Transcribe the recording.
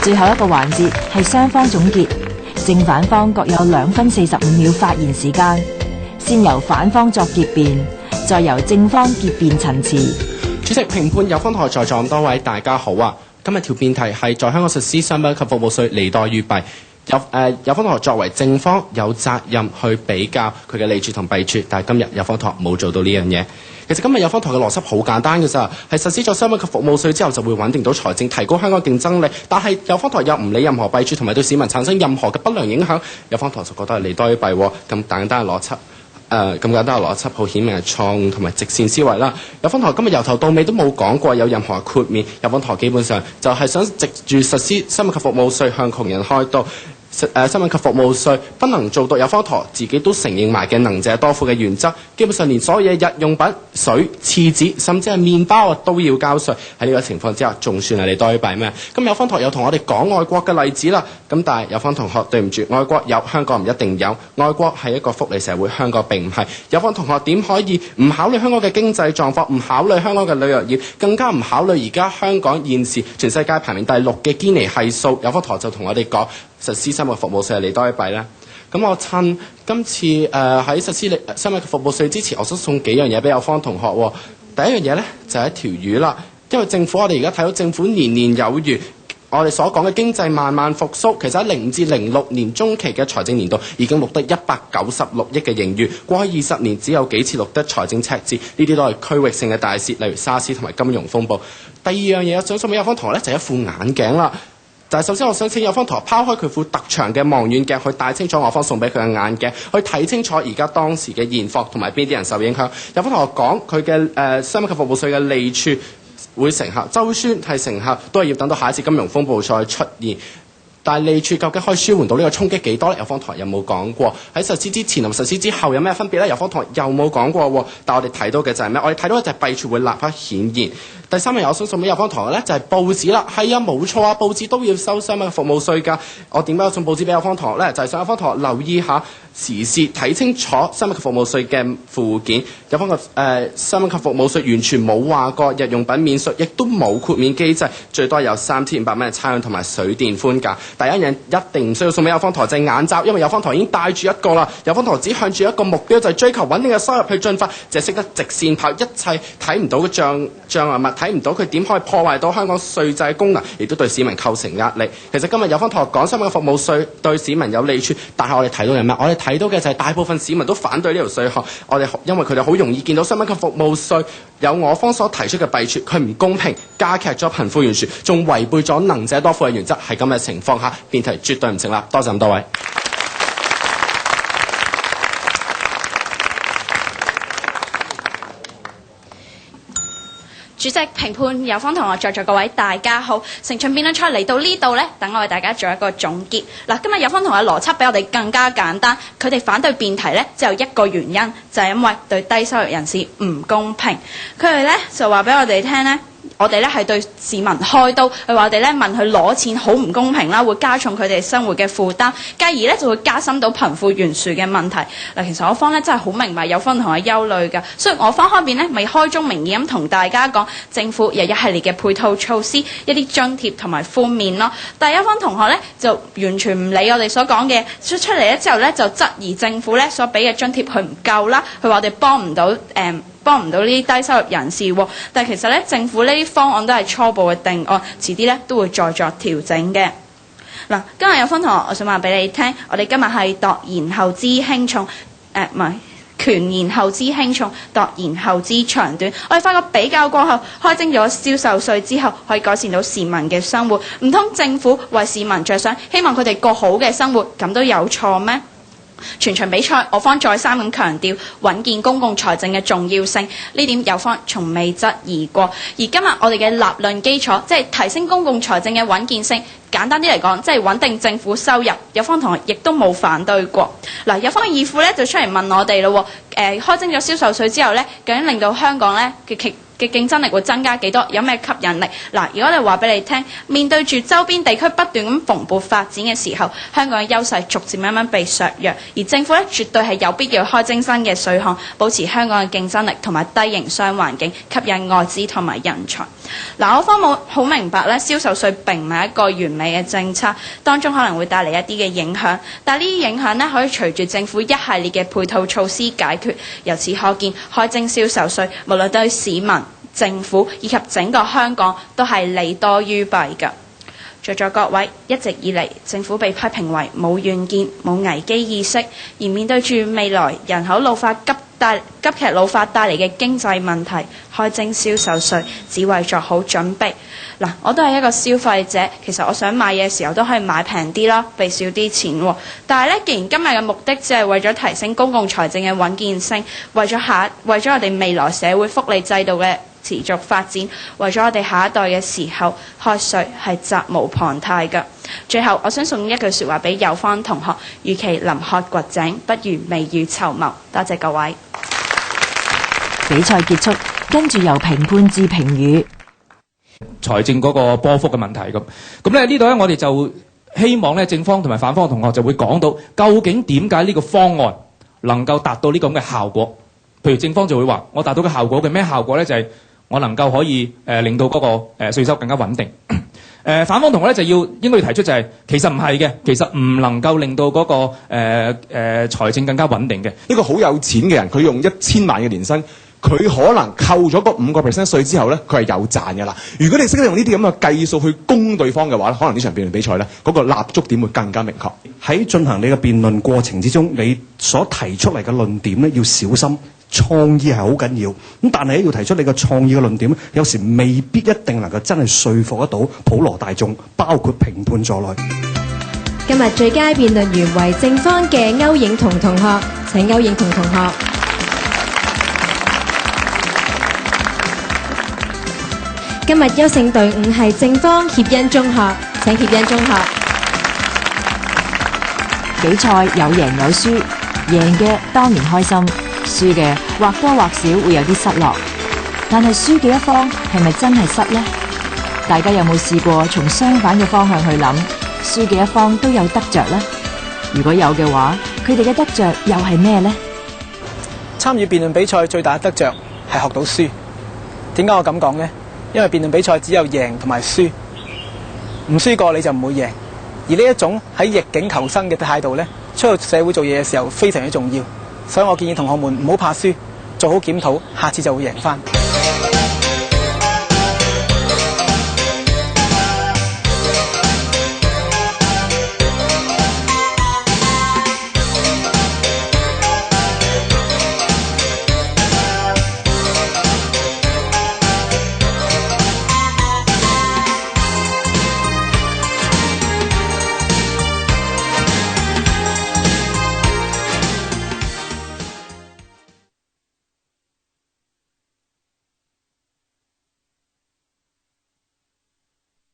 最後一個環節係雙方總結，正反方各有2分45秒發言時間，先由反方作結辯，再由正方結辯陳詞。主席、評判、有方台在座咁多位，大家好啊！今日條辯題係在香港實施商品及服務稅利多於弊。有方台作為正方有責任去比較佢嘅利處同弊處，但係今日有方台冇做到呢樣嘢。其實今日有方台嘅邏輯好簡單嘅咋，係實施咗商品及服務稅之後就會穩定到財政，提高香港競爭力。但係有方台又唔理任何弊處同埋對市民產生任何嘅不良影響，有方台就覺得係利多於弊喎。咁簡單嘅邏輯。咁簡單嘅邏輯好顯明係錯誤同埋直線思維啦。有方台今日由頭到尾都冇講過有任何豁免，有方台基本上就係想藉住實施商品及服務稅向窮人開刀。商品及服務稅不能做到有方台自己都承認埋嘅能者多付嘅原則，基本上連所有嘢日用品、水、廁紙，甚至係麵包都要交稅。喺呢個情況之下，仲算係利多於弊咩？咁有方台有同我哋講外國嘅例子啦。咁但係有方同學對唔住，外國有，香港唔一定有。外國係一個福利社會，香港並唔係。有方同學點可以唔考慮香港嘅經濟狀況，唔考慮香港嘅旅遊業，更加唔考慮而家香港現時全世界排名第6嘅堅尼係數？有方台就同我哋講實施商品服務稅係利多於弊咧。咁我趁今次喺實施商品服務稅之前，我想送幾樣嘢俾有方同學喎。第一樣嘢咧就係一條魚啦，因為政府我哋而家睇到政府年年有餘。我哋所講嘅經濟慢慢復甦，其實喺05至06年中期嘅財政年度已經錄得196億嘅盈餘。過去20年只有幾次錄得財政赤字，呢啲都係區域性嘅大事，例如沙士同埋金融風暴。第二樣嘢我想送俾有方同學咧，就係一副眼鏡啦。但係首先我想請有方同學拋開佢副特長嘅望遠鏡，去帶清楚我方送俾佢嘅眼鏡，去睇清楚而家當時嘅現況同埋邊啲人受影響。有方同學講佢嘅商品及服務稅嘅利處會成效，就算係成效，都係要等到下一次金融風暴再出現。但係利處究竟可以舒緩到呢個衝擊幾多呢？有方台有冇講過？喺實施之前同實施之後有咩分別呢？有方台又冇講過喎。但係我哋睇到嘅就係咩？我哋睇到嘅就係弊處會立刻顯現。第三樣我想送俾有方台嘅呢，就係報紙啦。係啊，冇錯啊，報紙都要收商品服務稅㗎。我點解要送報紙俾有方台呢？就係想有方台留意下時事，睇清楚商品及服務稅嘅附件。有方嘅商品及服務稅完全冇話過日用品免稅，亦都冇豁免機制，最多有3500蚊嘅差餉同埋水電寬價。第一樣一定唔需要送俾有方台就係眼罩，因為有方台已經戴住一個啦。有方台只向住一個目標，就係追求穩定嘅收入去進發，就係識得直線跑，一切睇唔到嘅障礙物，睇唔到佢點可以破壞到香港稅制功能，亦都對市民構成壓力。其實今日有方台講商品嘅服務稅對市民有利處，但係我哋睇到係咩？我哋睇到嘅就係大部分市民都反對呢條稅項。因為佢哋好容易見到商品及服務稅有我方所提出嘅弊處，佢唔公平，加劇咗貧富懸殊，仲違背咗能者多付嘅原則。喺咁嘅情況下，辯題絕對唔成立。多謝咁多位。主席、評判、有方同學在座各位大家好，成場辯論賽嚟到呢度呢，等我哋大家做一個總結。嗱，今日有方同學邏輯比我哋更加簡單，佢哋反對辯題呢，只有一個原因，就係因為對低收入人士唔公平。佢哋呢就話俾我哋聽呢，我哋咧係對市民開刀，佢話我哋咧問佢攞錢好唔公平啦，會加重佢哋生活嘅負擔，繼而咧就會加深到貧富懸殊嘅問題。嗱，其實我方咧真係好明白有方同學憂慮㗎，所以我方開邊咧咪開宗明義咁同大家講，政府有一系列嘅配套措施、一啲津貼同埋寬免咯。但係有方同學咧就完全唔理我哋所講嘅，出嚟咧之後咧就質疑政府咧所俾嘅津貼佢唔夠啦，佢話我哋幫唔到呢啲低收入人士喎。但係其實咧政府呢啲方案都係初步嘅定案，遲啲咧都會再作調整嘅。嗱，今日有方同學，我想話俾你聽，我哋今日係度言後知輕重，權言後知輕重，度言後知長短。我哋發覺比較過後，開徵咗銷售稅之後，可以改善到市民嘅生活。唔通政府為市民着想，希望佢哋過好嘅生活，咁都有錯咩？全場比賽，我方再三咁強調穩健公共財政嘅重要性，呢點有方從未質疑過。而今日我哋嘅立論基礎，即係提升公共財政嘅穩健性。簡單啲嚟講，即係穩定政府收入。有方同學亦都冇反對過。嗱，有方嘅義父咧就出嚟問我哋咯，開徵咗銷售稅之後咧，究竟令到香港咧嘅嘅競爭力會增加幾多？有咩吸引力？嗱，如果我哋話俾你聽，面對住周邊地區不斷咁蓬勃發展嘅時候，香港嘅優勢逐漸慢慢被削弱，而政府咧絕對係有必要開徵新嘅稅項，保持香港嘅競爭力同埋低營商環境，吸引外資同埋人才。嗱，我方冇好明白咧，銷售稅並唔係一個完美嘅政策，當中可能會帶嚟一啲嘅影響，但係呢啲影響咧可以隨住政府一系列嘅配套措施解決。由此可見，開徵銷售稅無論對市民、政府以及整個香港都係利多於弊㗎。在座各位，一直以嚟政府被批評為冇遠見、冇危機意識，而面對住未來人口老化急劇老化帶嚟嘅經濟問題，開徵銷售稅只為作好準備。嗱，我都係一個消費者，其實我想買嘢嘅時候都可以買平啲啦，俾少啲錢喎。但係咧，既然今日嘅目的只係為咗提升公共財政嘅穩健性，為咗我哋未來社會福利制度嘅持續發展，為咗我哋下一代嘅時候，開稅係責無旁貸㗎。最後，我想送一句説話俾有方同學：與其臨渴掘井，不如未雨綢繆。多謝各位。比賽結束，跟住由評判至評語。財政嗰個波幅嘅問題咁咧，呢度咧我哋就希望咧正方同埋反方嘅同學就會講到究竟點解呢個方案能夠達到呢咁嘅效果。譬如正方就會話我達到嘅效果嘅咩效果咧，就係我能夠可以令到嗰個稅收更加穩定。反方同學咧就應該要提出就係其實唔係嘅，其實唔能夠令到嗰個財政更加穩定嘅。一個好有錢嘅人，佢用1000萬嘅年薪，佢可能扣咗個5% 稅之後咧，佢係有賺㗎啦。如果你識得用呢啲咁嘅計數去攻對方嘅話，可能呢場辯論比賽咧，嗰個立足點會更加明確。喺進行你嘅辯論過程之中，你所提出嚟嘅論點咧，要小心。創意係好緊要，咁但係要提出你嘅創意嘅論點，有時未必一定能夠真係說服得到普羅大眾，包括評判在內。今日最佳辯論員為正方嘅歐影彤同學，請歐影彤同學。今日優勝隊伍係正方協恩中學，請協恩中學。比賽有贏有輸，贏嘅當然開心。輸嘅或多或少會有啲失落，但係輸嘅一方係咪真係失呢？大家有冇試過從相反嘅方向去諗，輸嘅一方都有得着呢？如果有嘅話，佢哋嘅得着又係咩呢？參與辯論比賽最大嘅得着係學到輸。點解我咁講呢？因為辯論比賽只有贏同埋輸，唔輸過你就唔會贏。而呢一種喺逆境求生嘅態度呢，出去社會做嘢嘅時候非常之重要。所以我建議同學們唔好怕輸，做好檢討，下次就會贏返。